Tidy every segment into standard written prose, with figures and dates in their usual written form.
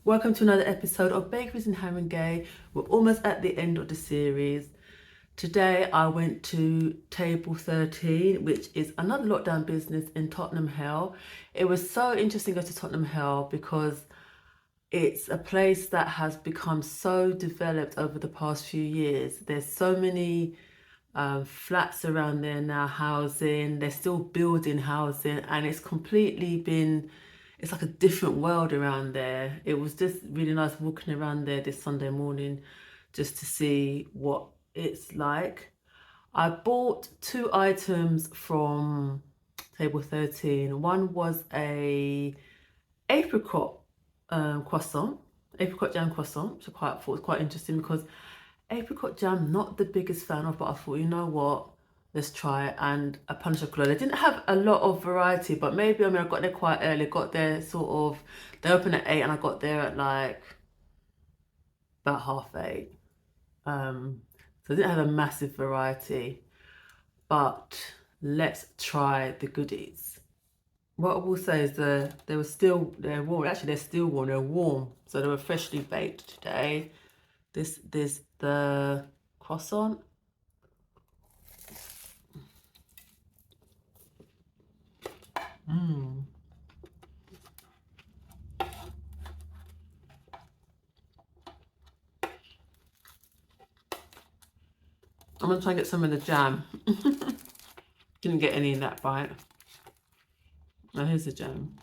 Welcome to another episode of Bakeries in Haringey. We're almost at the end of the series. Today I went to Table 13, which is another lockdown business in Tottenham Hale. It was so interesting to go to Tottenham Hale because it's a place that has become so developed over the past few years. There's so many flats around there now, housing. They're still building housing, and it's like a different world around there. It was just really nice walking around there this Sunday morning just to see what it's like. I bought two items from Table 13. One was a apricot croissant, apricot jam croissant, which I thought was quite interesting because apricot jam, not the biggest fan of, but I thought, you know what, let's try it. And a pan chocolate. They didn't have a lot of variety, but maybe, I got there quite early. Got there they opened at 8 and I got there at like about 8:30. So I didn't have a massive variety, but let's try the goodies. What I will say is they're warm. Actually, they're still warm. They're warm, so they were freshly baked today. This the croissant. I'm gonna try and get some of the jam. Didn't get any in that bite. Now here's the jam.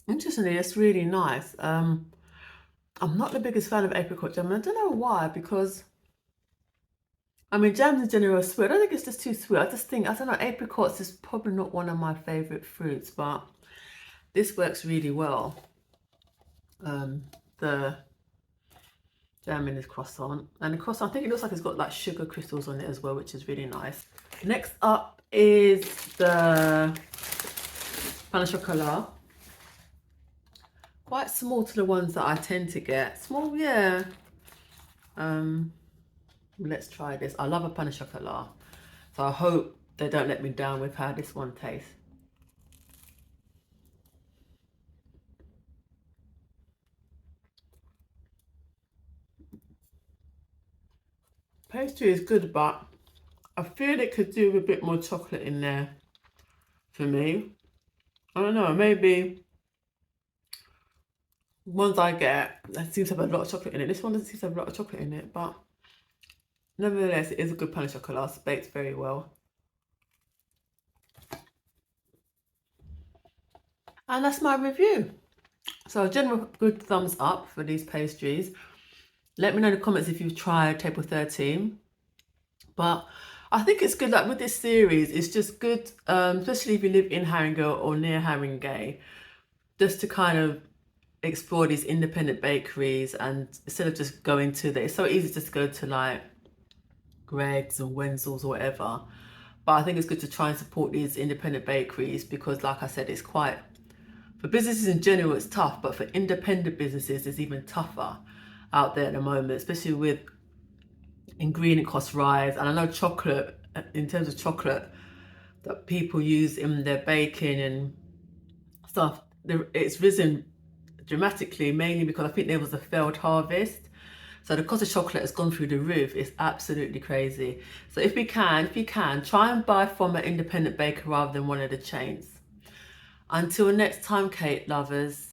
Interestingly, it's really nice. I'm not the biggest fan of apricot jam. I don't know why, because jams in general are sweet. I don't think it's just too sweet. I don't know, apricots is probably not one of my favorite fruits, but this works really well. The jam in this croissant, and the croissant, I think it looks like it's got like sugar crystals on it as well, which is really nice. Next up is the pain au chocolat. Quite small to the ones that I tend to get. Small, yeah. Let's try this. I love a pain au chocolat, so I hope they don't let me down with how this one tastes. Pastry is good, but I feel it could do with a bit more chocolate in there for me. I don't know, maybe ones I get that seems to have a lot of chocolate in it. This one doesn't seem to have a lot of chocolate in it, but nevertheless, it is a good pain au chocolat. It's baked very well. And that's my review. So a general good thumbs up for these pastries. Let me know in the comments if you've tried Table 13. But I think it's good, like with this series, it's just good, especially if you live in Haringey or near Haringey, just to kind of explore these independent bakeries, and instead of just going to it's so easy just to go to like Greg's or Wenzel's or whatever. But I think it's good to try and support these independent bakeries because, like I said, it's quite, for businesses in general, it's tough, but for independent businesses, it's even tougher out there at the moment, especially with ingredient cost rise. And I know chocolate, in terms of chocolate that people use in their baking and stuff, it's risen dramatically, mainly because I think there was a failed harvest. So the cost of chocolate has gone through the roof. It's absolutely crazy. So if you can, try and buy from an independent baker rather than one of the chains. Until next time, cake lovers.